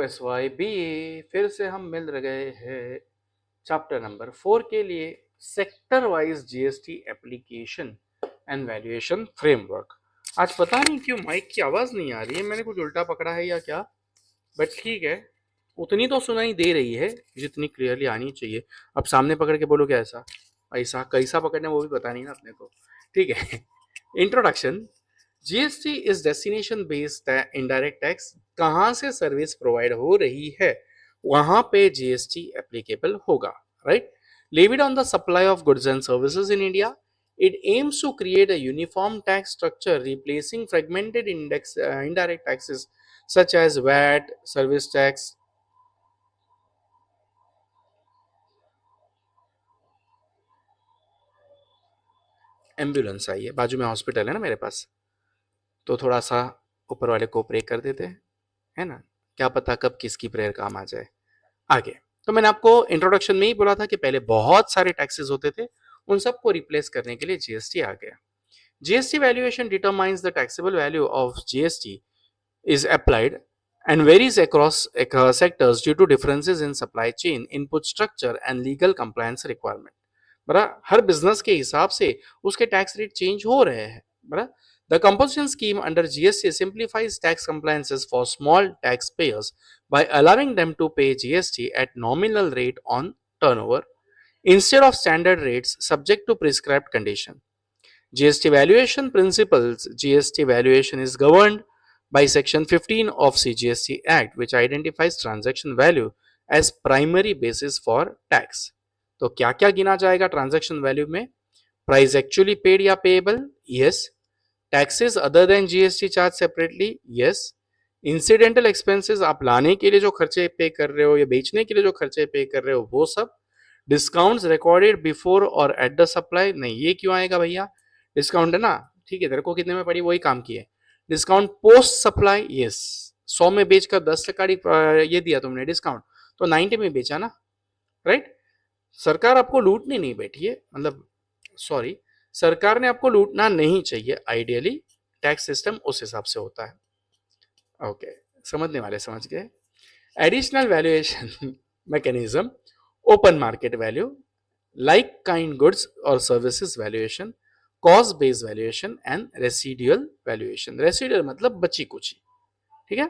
S Y B फिर से हम मिल गए हैं चैप्टर नंबर 4 के लिए, sector wise GST application and valuation framework. आज पता नहीं क्यों माइक की आवाज नहीं आ रही है, मैंने कुछ उल्टा पकड़ा है या क्या, बट ठीक है, उतनी तो सुनाई दे रही है जितनी क्लियरली आनी चाहिए। अब सामने पकड़ के बोलो क्या ऐसा ऐसा कैसा पकड़ना वो भी पता नहीं ना अपने को। ठीक है। Introduction. GST is destination based indirect tax. कहाँ से सर्विस प्रोवाइड हो रही है वहां पे जीएसटी एप्लीकेबल होगा, right? Levied on the supply of goods and services in India, it aims to create a uniform tax structure replacing fragmented indirect taxes such as VAT, service tax. Ambulance आई है, बाजू में hospital है ना मेरे पास, तो थोड़ा सा ऊपर वाले को प्रे कर देते हैं, है ना? क्या पता कब किसकी प्रेयर काम आ जाए आगे। तो मैंने आपको इंट्रोडक्शन में ही बोला था कि पहले बहुत सारे टैक्सेस होते थे, उन सबको रिप्लेस करने के लिए जीएसटी आ गया। GST valuation determines the taxable value of GST is applied and varies across sectors due to differences in supply chain, input structure and legal compliance requirement. बरा हर बिजनेस के हिसाब से उसके टैक्स रेट चेंज हो रहे हैं। बरा The composition scheme under GST simplifies tax compliances for small taxpayers by allowing them to pay GST at nominal rate on turnover instead of standard rates subject to prescribed condition. GST valuation principles. GST valuation is governed by Section 15 of CGST Act, which identifies transaction value as primary basis for tax. तो क्या क्या गिना जाएगा transaction value में? Price actually paid या payable, yes. Taxes other than GST charge separately, yes. Incidental expenses, आप लाने के लिए जो खर्चे पे कर रहे हो या बेचने के लिए जो खर्चे पे कर रहे हो वो सब। डिस्काउंट्स रिकॉर्डेड बिफोर और एट द सप्लाई, नहीं ये क्यों आएगा भैया? डिस्काउंट है ना, ठीक है, तेरे को कितने में पड़ी वही काम की है। Discount post supply, yes. 100 में बेचकर 10% ये दिया तुमने डिस्काउंट, तो 90 में बेचा ना, राइट? सरकार आपको लूटने नहीं बैठी है, मतलब सॉरी, सरकार ने आपको लूटना नहीं चाहिए। आइडियली टैक्स सिस्टम उस हिसाब से होता है। ओके, समझने वाले समझ गए। Additional valuation mechanism, open market value, like kind goods और services valuation, cost based valuation and residual valuation. Residual मतलब बची कुची, ठीक है।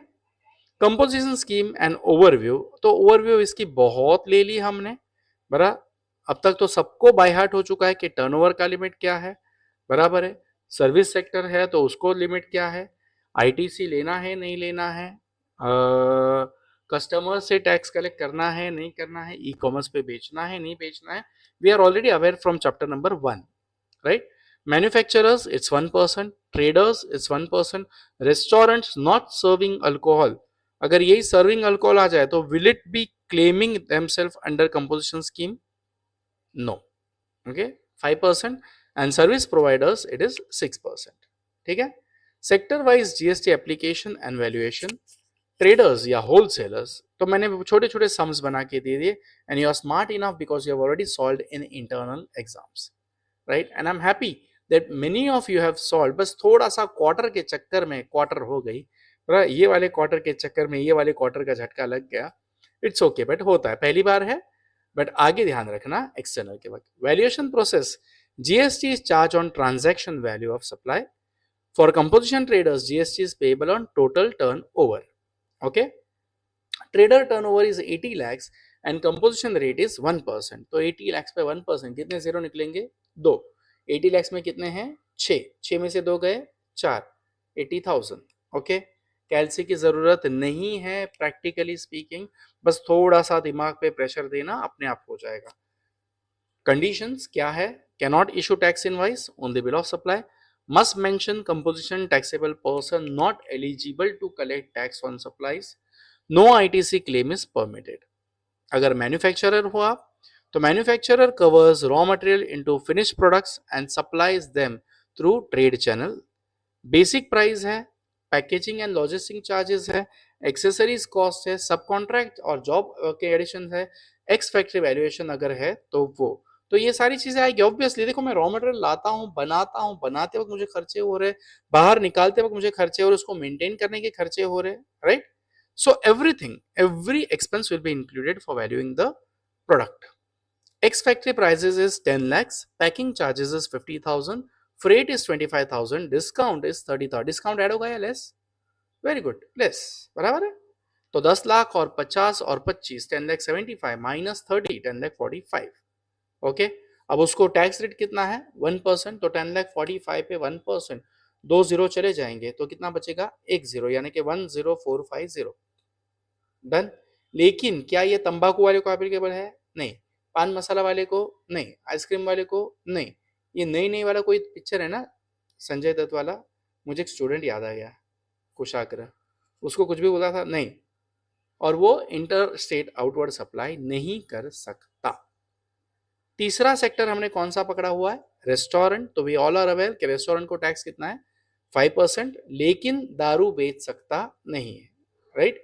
कंपोजिशन स्कीम एंड ओवरव्यू, तो ओवरव्यू इसकी बहुत ले ली हमने, बरा अब तक तो सबको बाय हार्ट हो चुका है कि टर्नओवर का लिमिट क्या है, बराबर है। सर्विस सेक्टर है तो उसको लिमिट क्या है, आईटीसी लेना है नहीं लेना है, कस्टमर से टैक्स कलेक्ट करना है नहीं करना है, ई कॉमर्स पे बेचना है नहीं बेचना है। We are already aware from chapter number 1, right? Manufacturers it's 1%, traders it's 1%, restaurants not serving alcohol, अगर यही सर्विंग अल्कोहल आ जाए तो will it be claiming themselves under composition scheme? No, okay, 5%, and service providers it is 6%, ठीक है। Sector wise GST application and valuation, traders या wholesalers, तो मैंने छोटे छोटे सम्स बना के दे दिए, and you are smart enough because you have already solved in internal exams, right? And I am happy that many of you have solved. बस थोड़ा सा क्वार्टर के चक्कर में क्वार्टर हो गई, ये वाले क्वार्टर के चक्कर में ये वाले क्वार्टर का झटका लग गया, इट्स ओके, बट होता है, पहली बार है, बट आगे ध्यान रखना एक्सटर्नल के वक्त। Valuation process, GST is charge on transaction value of supply. For composition traders GST is payable on total turnover, okay. Trader turnover is 80 lakhs and composition rate is 1%, तो 80 lakhs पे 1%, कितने zero निकलेंगे? 2। 80 lakhs में कितने हैं? 6 में से 2 गए 4, 80,000, ओके। कैलसी की जरूरत नहीं है प्रैक्टिकली स्पीकिंग, बस थोड़ा सा दिमाग पे प्रेशर देना, अपने आप हो जाएगा। कंडीशंस क्या है? Cannot issue tax invoice on the bill of supply, must mention composition taxable person not eligible to collect tax on supplies, no ITC claim is permitted. अगर मैन्युफैक्चरर हो आप, तो manufacturer covers raw material into finished products and supplies them through trade channel. Basic price है, packaging and logistic charges है, accessories cost है, सब contract और job के एडिशन है, एक्स फैक्ट्री वैल्यूएशन अगर है तो वो, तो ये सारी चीजें आएगी ऑब्वियसली। देखो मैं रॉ मटेरियल लाता हूँ, बनाते वक्त मुझे खर्चे हो रहे, बाहर निकालते वक्त मुझे खर्चे हो रहे, उसको मेंटेन करने के खर्चे हो रहे, right? So every expense will be included for valuing the product. X factory prices is 10 lakhs, packing charges is 50,000, freight is 25,000, discount is 30,000. Discount add होगा या लेस? वेरी गुड, लेस, बराबर है। तो 10 लाख और 50 और 25, 10 लाख 75 माइनस 30, 10 लाख 45। ओके, अब उसको tax rate कितना है? 1%। तो 10 लाख 45 पे 1%, 2 जीरो चले जाएंगे तो कितना बचेगा? 1 जीरो, यानी कि 10450। डन। लेकिन क्या ये तंबाकू वाले को एप्लीकेबल है? नहीं। पान मसाला वाले को? नहीं। आइसक्रीम वाले को? नहीं। ये नई नई वाला कोई पिक्चर है ना संजय दत्त वाला, मुझे एक स्टूडेंट याद आ गया, कुशाग्र, उसको कुछ भी बोला था नहीं, और वो इंटर स्टेट आउटवर्ड सप्लाई नहीं कर सकता। तीसरा सेक्टर हमने कौन सा पकड़ा हुआ है? रेस्टोरेंट। तो वी ऑल आर अवेयर कि रेस्टोरेंट को टैक्स कितना है? 5%, लेकिन दारू बेच सकता नहीं है, right?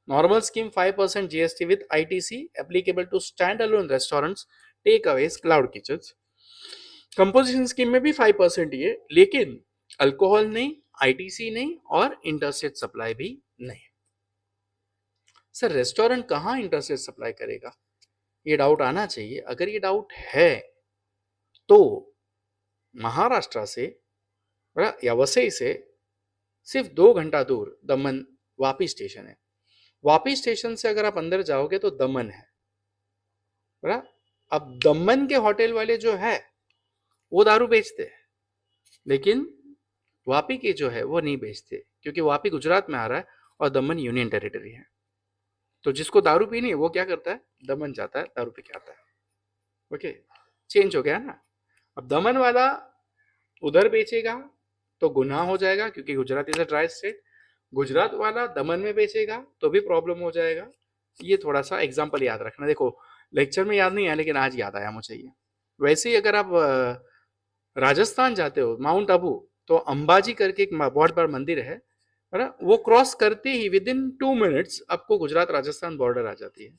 Normal scheme 5% GST with ITC applicable to standalone restaurants, takeaways, cloud kitchens. Composition scheme में भी 5% ही है, लेकिन अल्कोहल नहीं, ITC नहीं और इंटरस्टेट सप्लाई भी नहीं। सर रेस्टोरेंट कहाँ इंटरस्टेट सप्लाई करेगा? ये डाउट आना चाहिए। अगर ये डाउट है तो महाराष्ट्र से या वसई से सिर्फ 2 घंटा दूर दमन वापी स्टेशन है। वापी स्टेशन से अगर आप अंदर जाओगे तो दमन है, बराबर। अब दमन के होटल वाले जो है वो दारू बेचते हैं, लेकिन वापी के जो है वो नहीं बेचते, क्योंकि वापी गुजरात में आ रहा है और दमन यूनियन टेरिटरी है। तो जिसको दारू पीनी है वो क्या करता है? दमन जाता है, दारू पी के आता है। ओके, चेंज हो गया ना। अब दमन वाला उधर बेचेगा तो गुनाह हो जाएगा, क्योंकि Gujarat is a dry state. Gujarat वाला दमन में बेचेगा तो भी प्रॉब्लम हो जाएगा। ये थोड़ा सा एग्जाम्पल याद रखना। देखो लेक्चर में याद नहीं आया, लेकिन आज याद आया मुझे ये। वैसे ही अगर आप राजस्थान जाते हो, माउंट आबू, तो अंबाजी करके एक बहुत बड़ा मंदिर है ना, वो क्रॉस करते ही विद इन 2 मिनट्स आपको गुजरात राजस्थान बॉर्डर आ जाती है।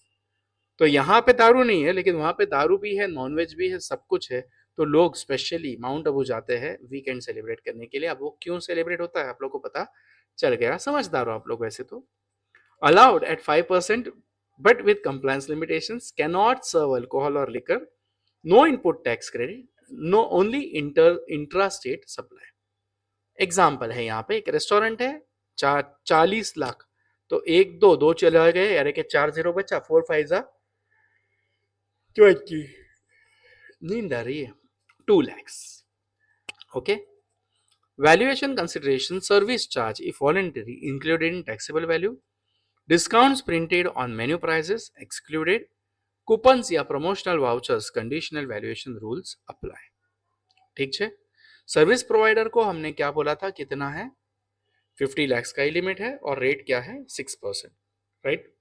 तो यहाँ पे दारू नहीं है, लेकिन वहाँ पे दारू भी है, नॉनवेज भी है, सब कुछ है। तो लोग स्पेशली माउंट आबू जाते हैं वीकेंड सेलिब्रेट करने के लिए। अब वो क्यों सेलिब्रेट होता है आप लोग को पता चल गया, समझदार हो आप लोग वैसे तो। Allowed at 5% but with compliance limitations, cannot serve alcohol or liquor, no input tax credit, no only intra-state supply. Example है, यहाँ पे एक रेस्टोरेंट है, 40 लाख, तो 1 2 2 चले गए, यानी कि 4 जीरो बचा, 4 5 जा 20, नींद आ रही है, 2 lakhs. Okay, valuation consideration, service charge if voluntary included in taxable value, discounts printed on menu prices excluded, coupons या promotional vouchers, conditional valuation rules apply. ठीक है। सर्विस प्रोवाइडर को हमने क्या बोला था, कितना है? 50 lakhs का ही लिमिट है, और रेट क्या है? 6%, right.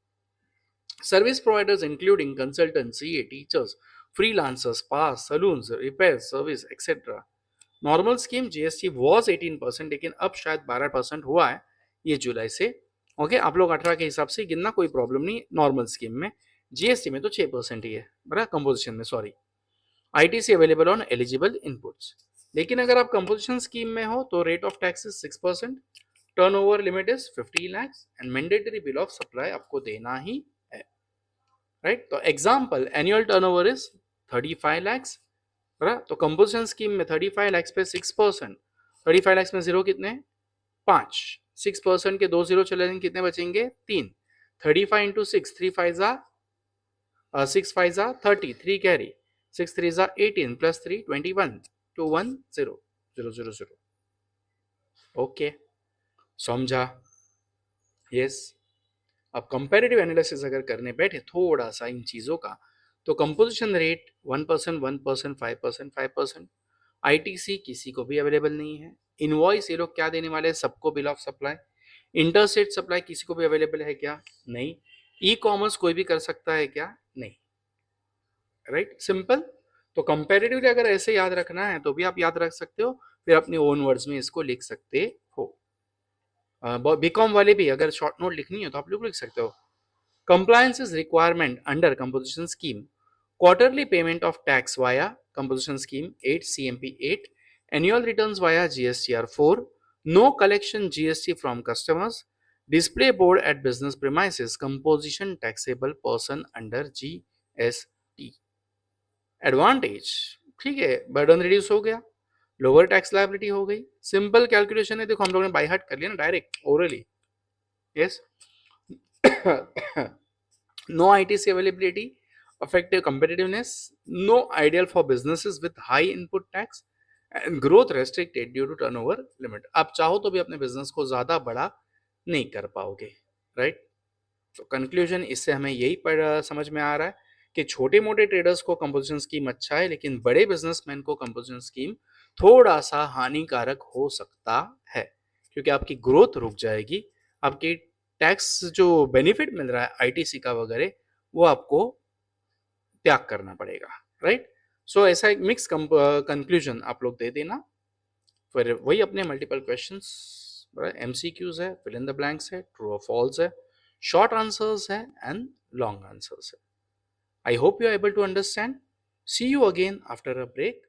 Service providers including consultancy, teachers, freelancers, spas, salons, repair service etcetera. Normal scheme GST was 18%, लेकिन अब शायद 12% हुआ है ये जुलाई से। ओके, आप लोग 18 के हिसाब से गिनना, कोई प्रॉब्लम नहीं। नॉर्मल स्कीम में, जीएसटी में तो 6% ही है, बराबर, कंपोजिशन में, sorry. ITC available on eligible inputs. लेकिन अगर आप कंपोजिशन स्कीम में हो तो rate of tax is 6%, turnover limit is 50 lakhs and mandatory bill of supply आपको देना ही है, राइट। तो example, annual turnover is 35 lakhs, बराबर। तो कंपोजिशन स्कीम में 35 lakhs पे 6%, 35 lakhs में जीरो कितने? 5, 6% के 2 जीरो चले जाएंगे, कितने बचेंगे? 3। 35 इंटू 6, 3 5 जा 6 5 जा 30, 3 कैरी, 6 3 जा 18 प्लस 3 21, 2 1 0 0 0 0। ओके, समझा? यस। अब कंपैरेटिव एनालिसिस अगर करने बैठे थोड़ा सा इन चीज़ों का, तो कंपोजिशन रेट 1%, 1%, 5%, 5%। आईटीसी किसी को भी अवेलेबल नहीं है। इनवॉइस ये लोग क्या देने वाले हैं? सबको bill of supply. Interstate supply किसी को भी अवेलेबल है क्या? नहीं। ई कॉमर्स कोई भी कर सकता है क्या? नहीं, राइट, सिंपल। तो कंपैरेटिवली अगर ऐसे याद रखना है तो भी आप याद रख सकते हो, फिर अपने ओन वर्ड्स में इसको लिख सकते हो। बीकॉम वाले भी अगर शॉर्ट नोट लिखनी है तो आप लोग लिख सकते हो। Compliance is requirement under composition scheme. Quarterly payment of tax via composition scheme 8 CMP 8. Annual returns via GSTR 4. No collection GST from customers. Display board at business premises, composition taxable person under GST। Advantage, ठीक है, burden reduce हो गया, lower tax liability हो गई, simple calculation है, देखो हम लोगों ने बाय हार्ट कर लिया ना direct orally. Yes. No ITC availability, effective competitiveness, no ideal for businesses with high input tax and growth restricted due to turnover limit। आप चाहो तो भी अपने बिजनेस को ज्यादा बड़ा नहीं कर पाओगे, राइट। तो कंक्लूजन इससे हमें यही समझ में आ रहा है कि छोटे मोटे ट्रेडर्स को कंपोजिशन स्कीम अच्छा है, लेकिन बड़े बिजनेसमैन को कंपोजिशन स्कीम थोड़ा सा हानिकारक हो सकता है, क्योंकि आपकी ग्रोथ रुक जाएगी, आपकी टैक्स जो बेनिफिट मिल रहा है ITC का वगैरह वो आपको त्याग करना पड़ेगा, राइट। सो ऐसा एक मिक्स कंक्लूजन आप लोग दे देना। फिर वही अपने मल्टीपल क्वेश्चंस, MCQs है, फिल इन द ब्लैंक्स है, ट्रू और फॉल्स है, शॉर्ट आंसर्स है एंड लॉन्ग आंसर्स है। I hope you are able to understand. See you again after a break.